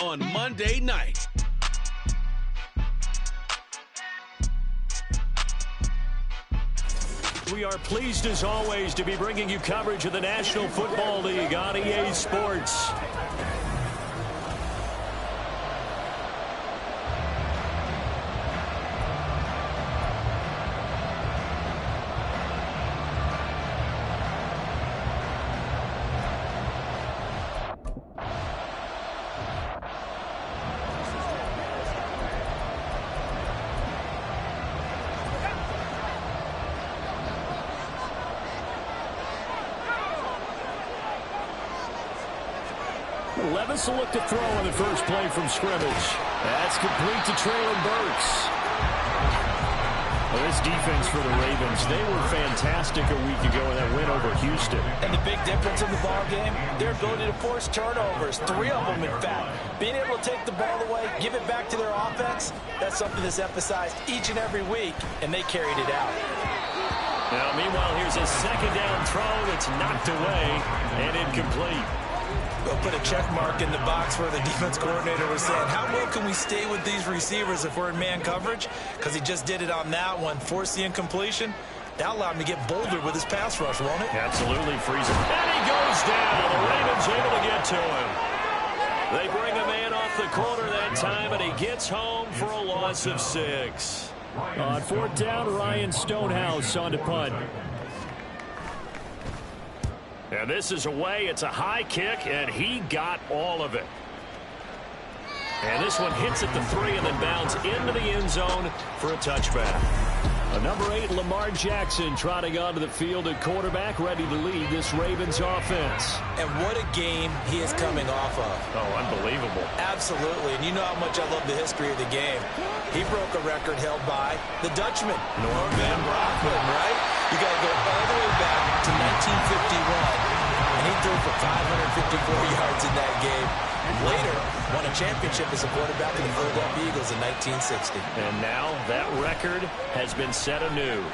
on Monday night. We are pleased as always to be bringing you coverage of the National Football League on EA Sports. Levis will look to throw on the first play from scrimmage. That's complete to Traylon Burks. Well, this defense for the Ravens, they were fantastic a week ago in that win over Houston. And the big difference in the ball game, their ability to force turnovers, 3 of them in fact. Being able to take the ball away, give it back to their offense, that's something that's emphasized each and every week, and they carried it out. Now, meanwhile, here's a second down throw that's knocked away and incomplete. We'll put a check mark in the box where the defense coordinator was saying, how well can we stay with these receivers if we're in man coverage? Because he just did it on that one, forced the incompletion. That allowed him to get bolder with his pass rush, won't it? Absolutely frees him. And he goes down. The Ravens able to get to him. They bring a man off the corner that time, and he gets home for a loss of 6. On 4th down, Ryan Stonehouse on to punt. And this is away. It's a high kick, and he got all of it. And this one hits at the 3 and then bounds into the end zone for a touchback. Number 8, Lamar Jackson, trotting onto the field at quarterback, ready to lead this Ravens offense. And what a game he is coming off of. Oh, unbelievable. Absolutely, and you know how much I love the history of the game. He broke a record held by the Dutchman, Norm Van Brocklin, right? You got to go all the way back to 1951, and he threw for 554 yards in that game. Later, won a championship as a quarterback in the Philadelphia Eagles in 1960. And now that record has been set anew.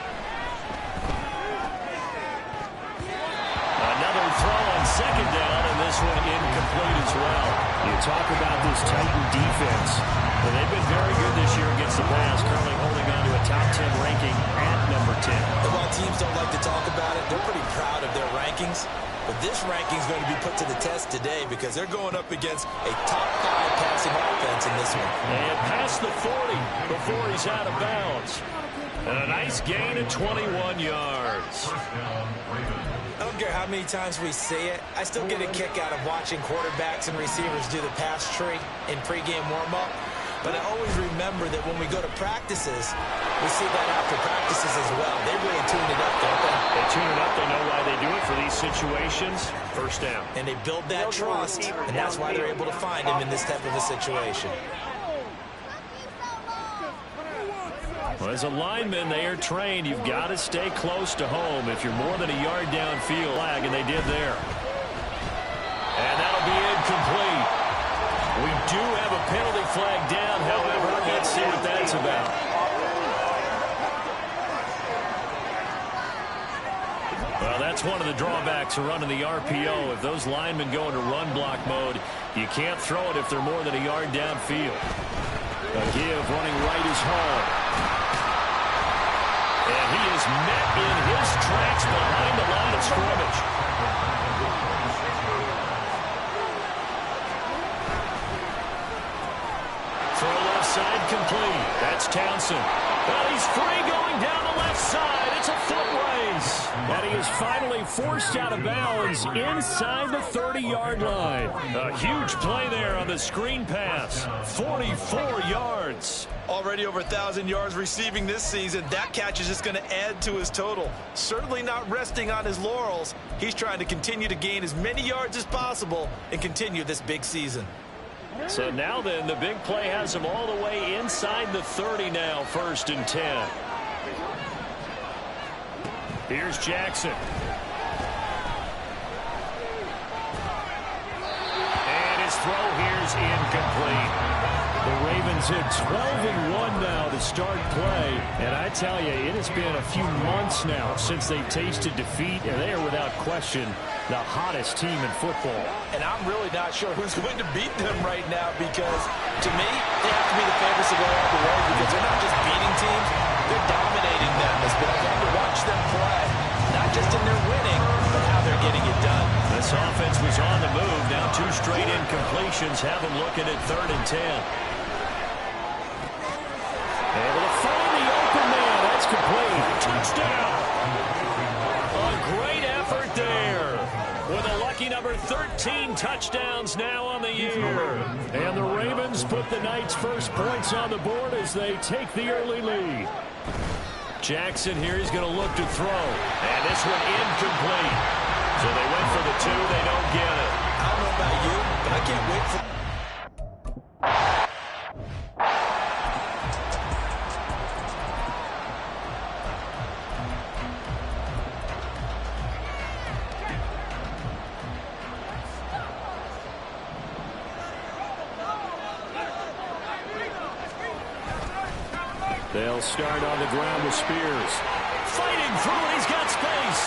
Another throw on second down, and this one incomplete as well. You talk about this Titan defense. Well, they've been very good this year against the pass, currently holding on to a top 10 ranking at number 10. And while teams don't like to talk about it, they're pretty proud of their rankings. But this ranking is going to be put to the test today because they're going up against a top 5 passing offense in this one. And past the 40 before he's out of bounds. And a nice gain of 21 yards. I don't care how many times we say it, I still get a kick out of watching quarterbacks and receivers do the pass tree in pregame warm-up. But I always remember that when we go to practices, we see that after practices as well. They really tune it up, don't they? They tune it up. They know why they do it for these situations. First down. And they build that trust, and that's why they're able to find him in this type of a situation. Well, as a lineman, they are trained. You've got to stay close to home if you're more than a yard downfield. Flag, and they did there. And that'll be incomplete. We do have a penalty flag down, however. Let's see what that's about. Well, that's one of the drawbacks of running the RPO. If those linemen go into run block mode, you can't throw it if they're more than a yard downfield. A give running right is Hall. And he is met in his tracks behind the line of scrimmage. Throw left side complete. That's Townsend. Well, he's free going down the left side. It's a foot race. And he is finally forced out of bounds inside the 30-yard line. A huge play there on the screen pass. 44 yards. Already over 1,000 yards receiving this season. That catch is just going to add to his total. Certainly not resting on his laurels. He's trying to continue to gain as many yards as possible and continue this big season. So now then, the big play has him all the way inside the 30 now, 1st and 10. Here's Jackson. And his throw here's incomplete. The Ravens hit 12-1 now to start play. And I tell you, it has been a few months now since they tasted defeat, and they are without question the hottest team in football. And I'm really not sure who's going to beat them right now because, to me, they have to be the favorites to go all the way because they're not just beating teams, they're dominating them. It's been fun to watch them play, not just in their winning, but how they're getting it done. This offense was on the move. Now 2 straight incompletions have them looking at 3rd and 10. Able to find the open man. That's complete. Touchdown. A great effort there. With a lucky number 13 touchdowns now on the year. And the Ravens put the Knights' first points on the board as they take the early lead. Jackson here is going to look to throw. And this one incomplete. So they went for the 2. They don't get it. I don't know about you, but I can't wait for... They'll start on the ground with Spears. Fighting through it. He's got space.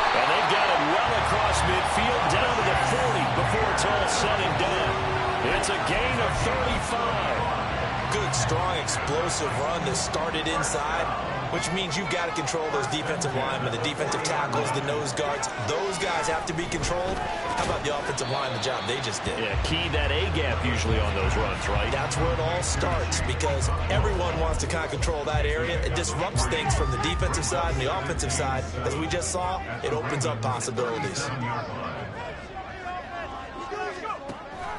And they've got it well across midfield down to the 40 before it's all said and done. It's a gain of 35. Good, strong, explosive run that started inside, which means you've got to control those defensive linemen, the defensive tackles, the nose guards. Those guys have to be controlled. How about the offensive line, the job they just did? Yeah, key that A-gap usually on those runs, right? That's where it all starts because everyone wants to kind of control that area. It disrupts things from the defensive side and the offensive side. As we just saw, it opens up possibilities.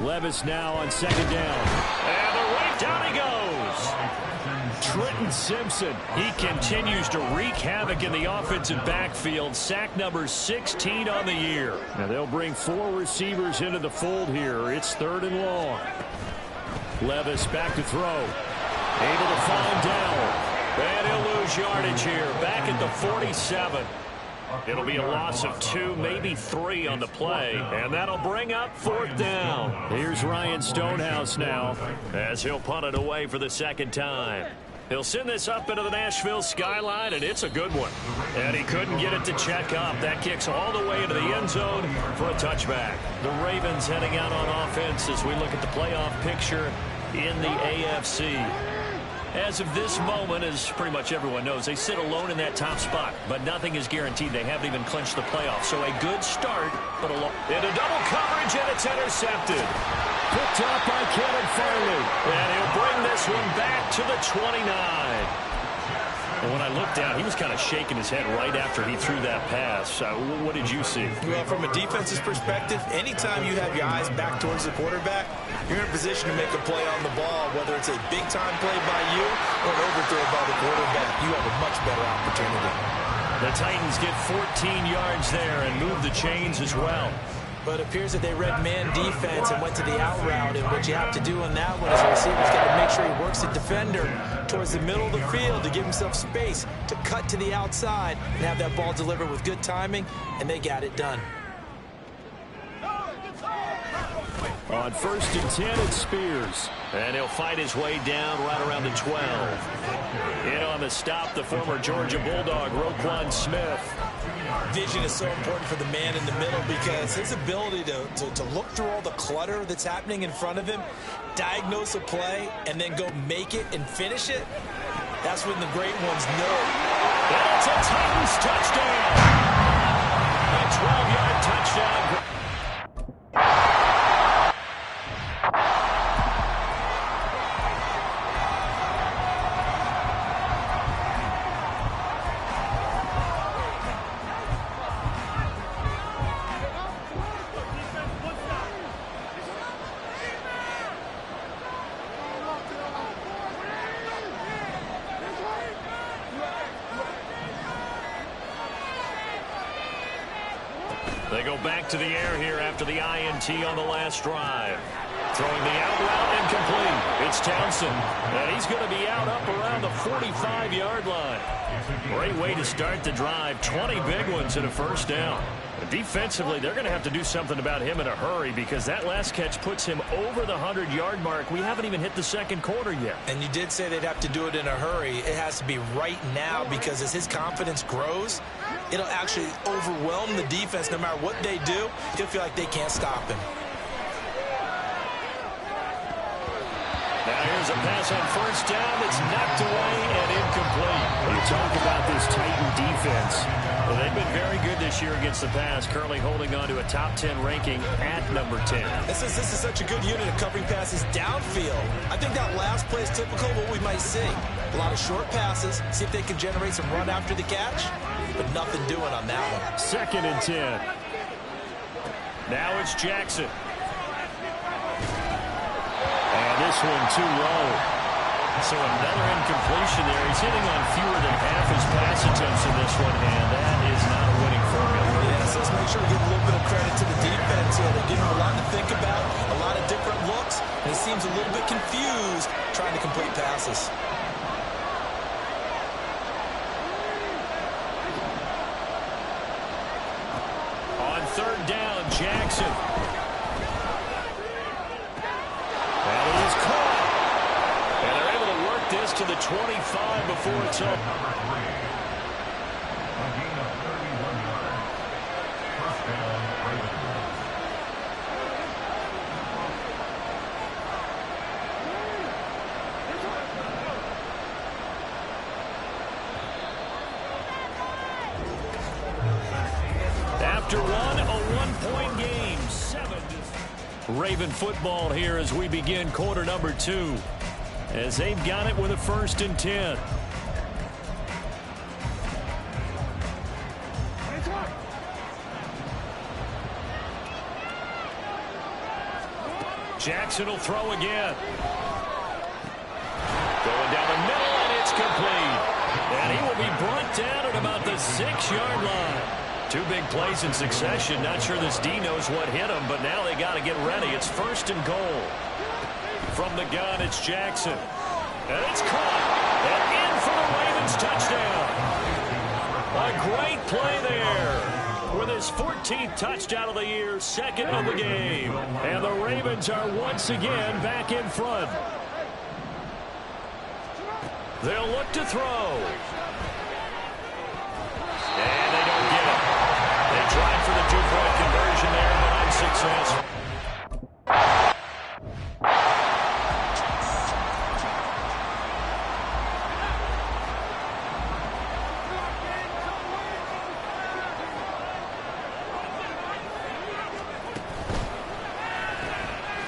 Levis now on 2nd down. And the right down he goes. Trenton Simpson. He continues to wreak havoc in the offensive backfield. Sack number 16 on the year. Now they'll bring 4 receivers into the fold here. It's 3rd and long. Levis back to throw. Able to find Dowell. And he'll lose yardage here. Back at the 47. It'll be a loss of 2, maybe 3 on the play, and that'll bring up 4th down. Here's Ryan Stonehouse now as he'll punt it away for the 2nd time. He'll send this up into the Nashville skyline, and it's a good one. And he couldn't get it to check up. That kicks all the way into the end zone for a touchback. The Ravens heading out on offense as we look at the playoff picture in the AFC. As of this moment, as pretty much everyone knows, they sit alone in that top spot, but nothing is guaranteed. They haven't even clinched the playoffs. So a good start, but into double coverage, and it's intercepted. Picked up by Kevin Farley. And he'll bring this one back to the 29. And when I looked down, he was kind of shaking his head right after he threw that pass. What did you see? Well, from a defense's perspective, anytime you have your eyes back towards the quarterback, you're in a position to make a play on the ball, whether it's a big-time play by you or an overthrow by the quarterback. You have a much better opportunity. The Titans get 14 yards there and move the chains as well. But it appears that they read man defense and went to the out route, and what you have to do on that one is the receiver's got to make sure he works the defender towards the middle of the field to give himself space to cut to the outside and have that ball delivered with good timing, and they got it done. On 1st and 10, it's Spears. And he'll fight his way down right around the 12. In on the stop, the former Georgia Bulldog, Roquan Smith. Vision is so important for the man in the middle because his ability to look through all the clutter that's happening in front of him, diagnose a play, and then go make it and finish it, that's when the great ones know. And it's a Titans touchdown. A 12-yard touchdown. They go back to the air here after the INT on the last drive. Throwing the out route incomplete. it's Townsend. And he's going to be out up around the 45-yard line. Great way to start the drive. 20 big ones and a first down. Defensively, they're going to have to do something about him in a hurry because that last catch puts him over the 100-yard mark. We haven't even hit the second quarter yet. And you did say they'd have to do it in a hurry. It has to be right now because as his confidence grows, it'll actually overwhelm the defense. No matter what they do, he'll feel like they can't stop him. Now here's a pass on first down that's knocked away and incomplete. You talk about this Titan defense. Well, they've been very good this year against the pass, currently holding on to a top 10 ranking at number 10. This is such a good unit of covering passes downfield. I think that last play is typical of what we might see. A lot of short passes, see if they can generate some run after the catch, but nothing doing on that one. 2nd and 10. Now it's Jackson. And this one too low. So another incompletion there. He's hitting on fewer than half his pass attempts in this one, and that is not a winning formula. Yes, let's make sure we give a little bit of credit to the defense here. They give him a lot to think about, a lot of different looks, and he seems a little bit confused trying to complete passes. On 3rd down, Jackson. And it is caught. And they're able to work this to the 25 before it's up. After one, a one-point game. 7-0. Raven football here as we begin quarter number 2. As they've got it with a 1st and 10. Jackson will throw again. Going down the middle, and it's complete. And he will be brought down at about the 6-yard line. 2 big plays in succession. Not sure this D knows what hit him, but now they got to get ready. It's 1st and goal. From the gun, it's Jackson. And it's caught. And in for the Ravens touchdown. A great play there. With his 14th touchdown of the year, 2nd of the game. And the Ravens are once again back in front. They'll look to throw. And they don't get it. They tried for the 2-point conversion there, but unsuccessful.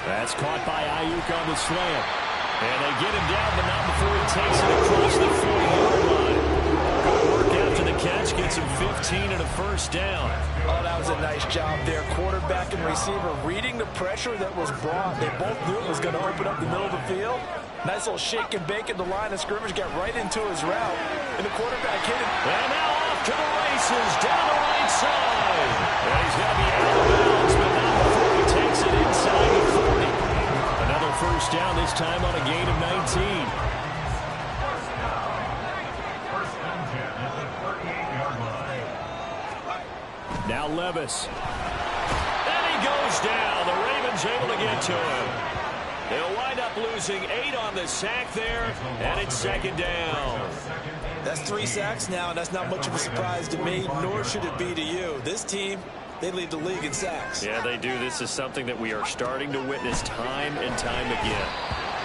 That's caught by Ayuk on the slant. And they get him down, but not before he takes it across the 40-yard line. Good work after the catch. Gets him 15 and a first down. Oh, that was a nice job there. Quarterback and receiver reading the pressure that was brought. They both knew it was going to open up the middle of the field. Nice little shake and bake at the line of scrimmage. Got right into his route. And the quarterback hit it. And now off to the races down the right side. And he's going to be out of bounds, but not before he takes it inside the 40. Another first down, this time on a gain of 19. Now Levis. And he goes down. The Ravens able to get to him. They'll wind up losing 8 on the sack there, and it's 2nd down. That's 3 sacks now, and that's not much of a surprise to me, nor should it be to you. This team, they lead the league in sacks. Yeah, they do. This is something that we are starting to witness time and time again.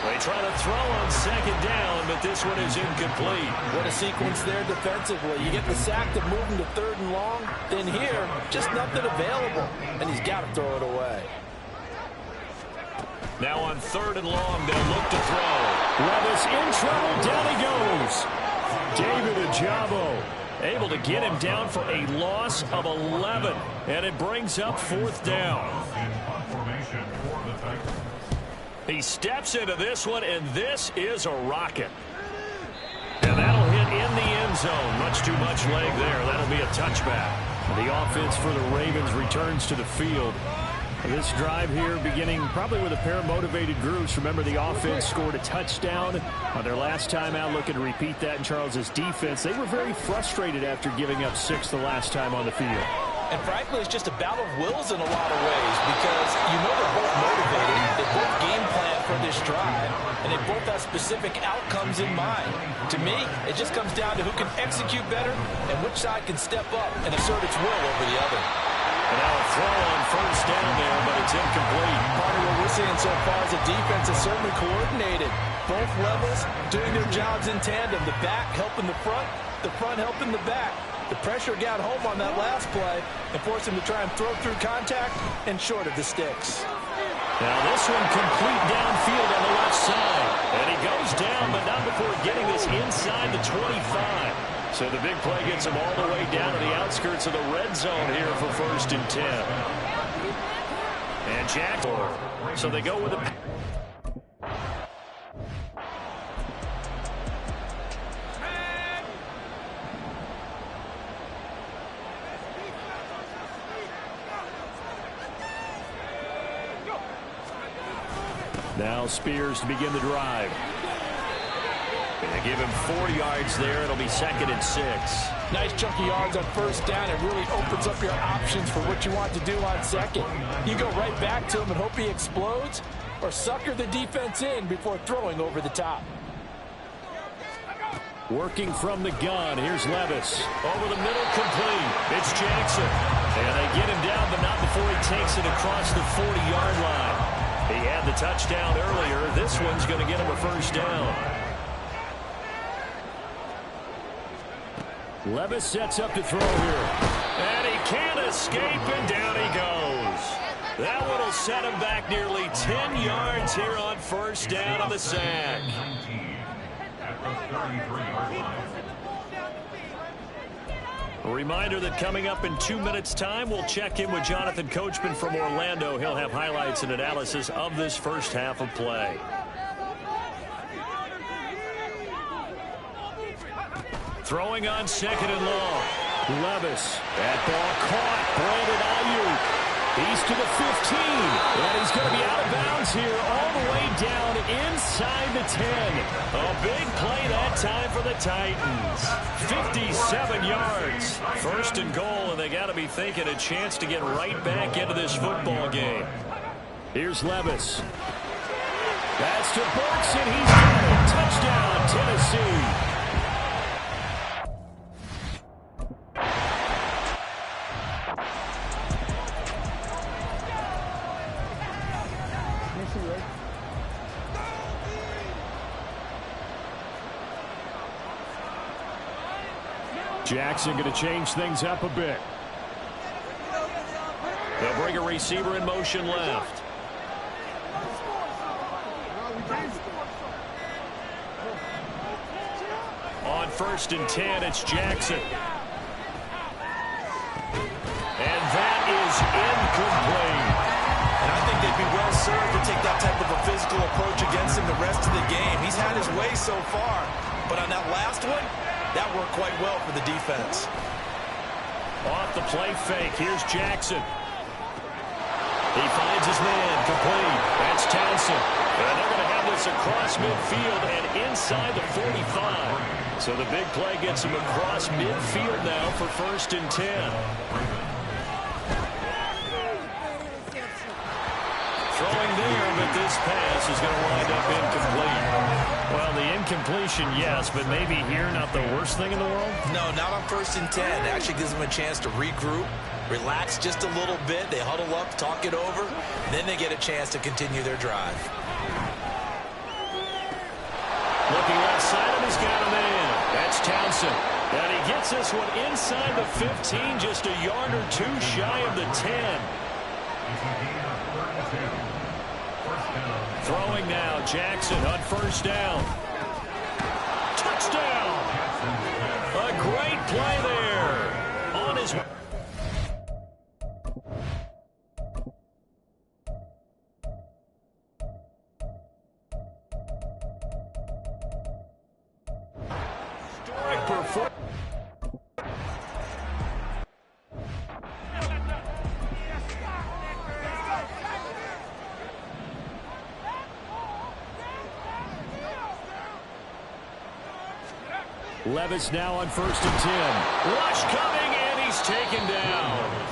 They try to throw on 2nd down, but this one is incomplete. What a sequence there defensively. You get the sack to move him to 3rd and long. Then here, just nothing available, and he's got to throw it away. Now on 3rd and long, they'll look to throw. Levis in trouble. Down he goes. David Ojabo able to get him down for a loss of 11, and it brings up 4th down. He steps into this one, and this is a rocket. And that'll hit in the end zone. Much too much leg there. That'll be a touchback. The offense for the Ravens returns to the field. This drive here beginning probably with a pair of motivated groups. Remember, the offense scored a touchdown on their last time out, looking to repeat that in Charles's defense. They were very frustrated after giving up 6 the last time on the field. And frankly, it's just a battle of wills in a lot of ways because you know they're both motivated, they both game plan for this drive, and they both have specific outcomes in mind. To me, it just comes down to who can execute better and which side can step up and assert its will over the other. And now a throw on first down there, but it's incomplete. Part of what we're seeing so far is the defense is certainly coordinated. Both levels doing their jobs in tandem. The back helping the front helping the back. The pressure got home on that last play and forced him to try and throw through contact and short of the sticks. Now this one complete downfield on the left side. And he goes down, but not before getting this inside the 25. So the big play gets him all the way down to the outskirts of the red zone here for 1st and 10. And Jackson. So they go with a... Now Spears to begin the drive. They give him 4 yards there. It'll be 2nd and 6. Nice chunky yards on first down. It really opens up your options for what you want to do on second. You go right back to him and hope he explodes, or sucker the defense in before throwing over the top. Working from the gun. Here's Levis. Over the middle, complete. It's Jackson. And they get him down, but not before he takes it across the 40-yard line. He had the touchdown earlier. This one's going to get him a first down. Levis sets up to throw here. And he can't escape, and down he goes. That one will set him back nearly 10 yards here on first down on the sack. A reminder that coming up in 2 minutes' time, we'll check in with Jonathan Coachman from Orlando. He'll have highlights and analysis of this first half of play. Throwing on 2nd and long. Levis. That ball caught. Brandon Ayuk. He's to the 15. And he's going to be out of bounds here all the way down inside the 10. A big play that time for the Titans. 57 yards. 1st and goal, and they got to be thinking a chance to get right back into this football game. Here's Levis. That's to Burks, and he's got it. Touchdown, Tennessee. Jackson going to change things up a bit. They'll bring a receiver in motion left. On 1st and 10, it's Jackson. And that is incomplete. And I think they'd be well served to take that type of a physical approach against him the rest of the game. He's had his way so far. But on that last one, that worked quite well for the defense. Off the play fake, here's Jackson. He finds his man, complete. That's Townsend. And they're going to have this across midfield and inside the 45. So the big play gets him across midfield now for 1st and 10. Throwing there, but this pass is going to wind up incomplete. Well, the incompletion, yes, but maybe here not the worst thing in the world? No, not on 1st and 10. It actually gives them a chance to regroup, relax just a little bit. They huddle up, talk it over, then they get a chance to continue their drive. Looking left side, and he's got a man. That's Townsend. And he gets this one inside the 15, just a yard or two shy of the 10. Throwing now, Jackson on 1st down. Touchdown! A great play there. On his way. Historic performance. Levis now on 1st and 10. Rush coming, and he's taken down.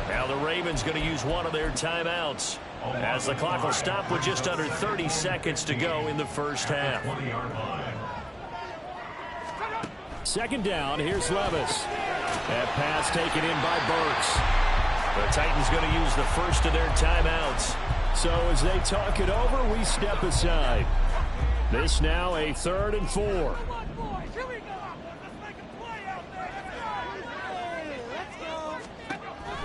Now the Ravens going to use one of their timeouts, as the clock will stop with just under 30 seconds to go in the first half. 2nd down, here's Levis. That pass taken in by Burks. The Titans going to use the first of their timeouts. So as they talk it over, we step aside. This now a 3rd and 4.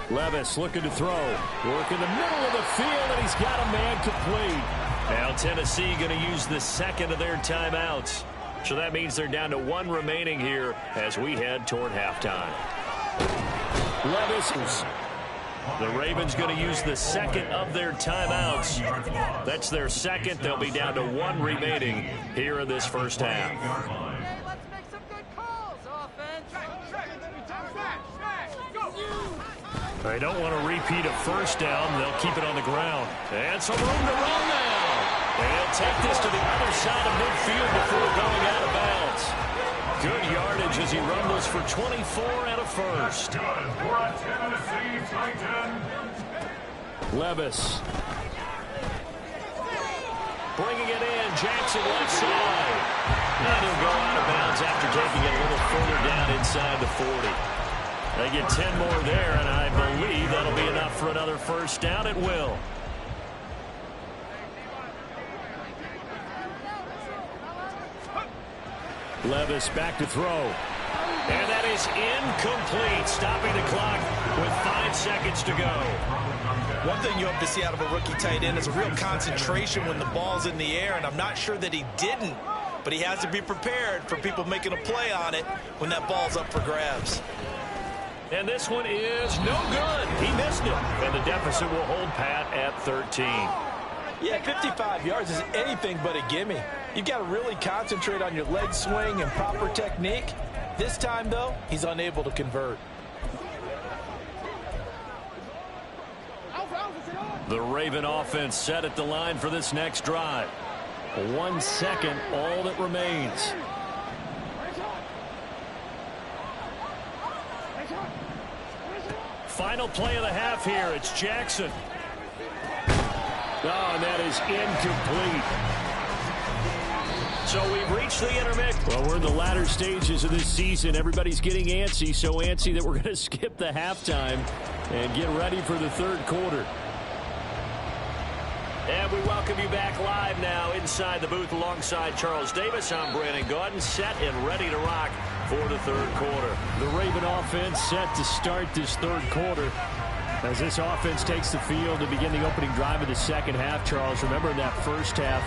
Levis looking to throw. Work in the middle of the field, and he's got a man complete. Now Tennessee going to use the 2nd of their timeouts. So that means they're down to 1 remaining here as we head toward halftime. Levis. The Ravens going to use the 2nd of their timeouts. That's their 2nd. They'll be down to 1 remaining here in this first half. Let's make some good calls, offense. They don't want to repeat a first down. They'll keep it on the ground. And some room to run now. They'll take this to the other side of midfield before going out of bounds. Good yardage as he rumbles for 24 and a first. Levis. Bringing it in. Jackson left side. And he'll go out of bounds after taking it a little further down inside the 40. They get 10 more there, and I believe that'll be enough for another first down. It will. Levis back to throw. And that is incomplete, stopping the clock with 5 seconds to go. One thing you hope to see out of a rookie tight end is a real concentration when the ball's in the air, and I'm not sure that he didn't, but he has to be prepared for people making a play on it when that ball's up for grabs. And this one is no good. He missed it. And the deficit will hold pat at 13. Yeah, 55 yards is anything but a gimme. You've got to really concentrate on your leg swing and proper technique. This time, though, he's unable to convert. The Raven offense set at the line for this next drive. 1 second, all that remains. Final play of the half here. It's Jackson. Oh, and that is incomplete. So we've reached the intermix. Well, we're in the latter stages of this season. Everybody's getting antsy, so antsy that we're going to skip the halftime and get ready for the 3rd quarter. And we welcome you back live now inside the booth alongside Charles Davis. I'm Brandon Gaudin, set and ready to rock for the 3rd quarter. The Raven offense set to start this 3rd quarter as this offense takes the field to begin the opening drive of the 2nd half. Charles, remember in that first half,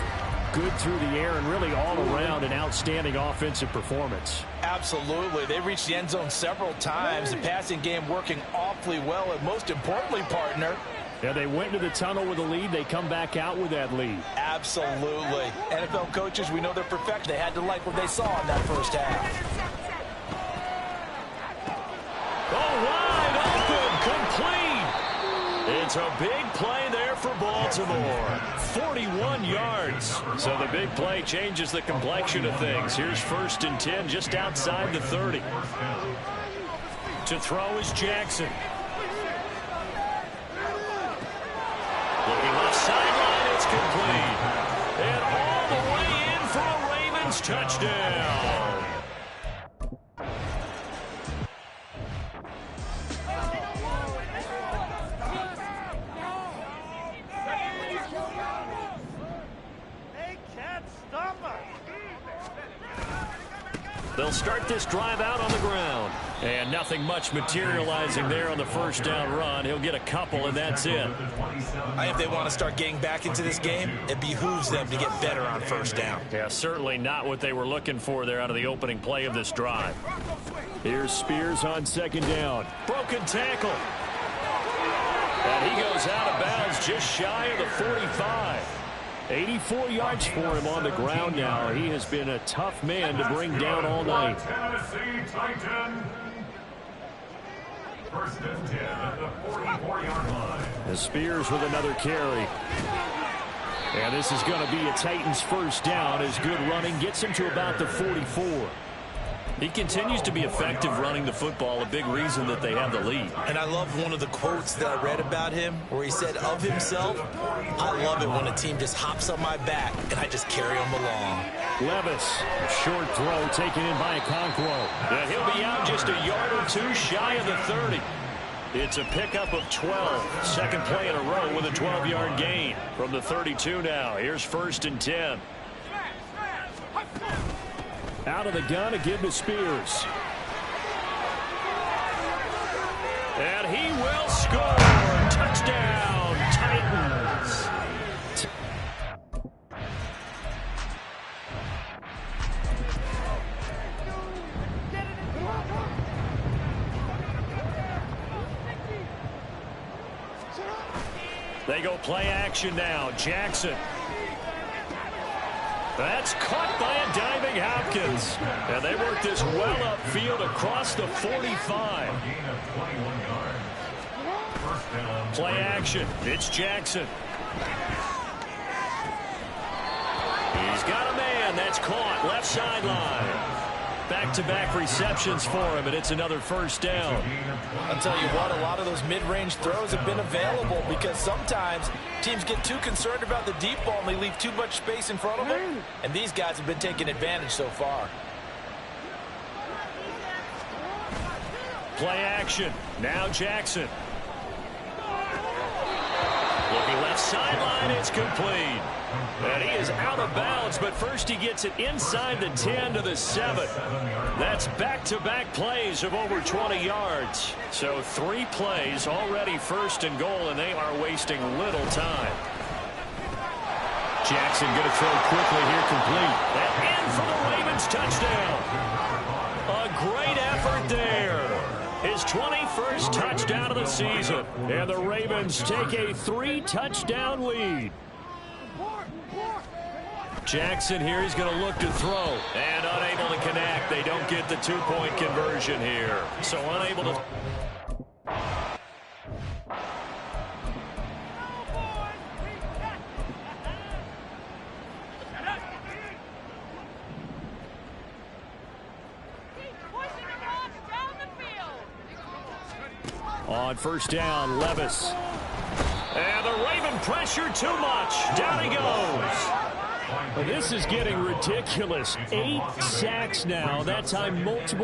good through the air and really all around an outstanding offensive performance. Absolutely. They reached the end zone several times. The passing game working awfully well, and most importantly, partner, yeah, they went into the tunnel with a lead. They come back out with that lead. Absolutely. NFL coaches, we know they're perfect. They had to like what they saw in that first half. Oh, wide open, complete. It's a big play there for Baltimore. 41 yards. So the big play changes the complexion of things. Here's 1st and 10 just outside the 30. To throw is Jackson. Looking left sideline, it's complete. And all the way in for a Ravens touchdown. They can't stop us. They'll start this drive out on the ground. And nothing much materializing there on the first down run. He'll get a couple, and that's it. If they want to start getting back into this game, it behooves them to get better on first down. Yeah, certainly not what they were looking for there out of the opening play of this drive. Here's Spears on 2nd down. Broken tackle. And he goes out of bounds just shy of the 45. 84 yards for him on the ground now. He has been a tough man to bring down all night. Tennessee Titan. 1st and 10 at the 44-yard line. The Spears with another carry. And this is going to be a Titans first down as good running gets him to about the 44. He continues to be effective running the football, a big reason that they have the lead. And I love one of the quotes that I read about him where he said of himself, "I love it when a team just hops on my back and I just carry them along." Levis, short throw taken in by Okonkwo. And he'll be out just a yard or two shy of the 30. It's a pickup of 12. Second play in a row with a 12-yard gain. From the 32 now, here's 1st and 10. Out of the gun to give to Spears. And he will score. Touchdown, Titans. They go play action now. Jackson. That's caught by a diving Hopkins. And they work this well upfield across the 45. Play action. It's Jackson. He's got a man. That's caught. Left sideline. Back-to-back receptions for him, and it's another 1st down. I'll tell you what, a lot of those mid-range throws have been available because sometimes teams get too concerned about the deep ball and they leave too much space in front of them, and these guys have been taking advantage so far. Play action. Now Jackson. Looking left sideline, it's complete. And he is out of bounds, but first he gets it inside the 10 to the 7. That's back-to-back plays of over 20 yards. So 3 plays already 1st and goal, and they are wasting little time. Jackson going to throw quickly here, complete. And in for the Ravens touchdown. A great effort there. His 21st touchdown of the season. And the Ravens take a 3-touchdown lead. Jackson here, he's going to look to throw. And unable to connect. They don't get the 2-point conversion here. So unable to... On 1st down, Levis. And the Raven pressure too much. Down he goes. This is getting ridiculous. 8 sacks now. That time multiple.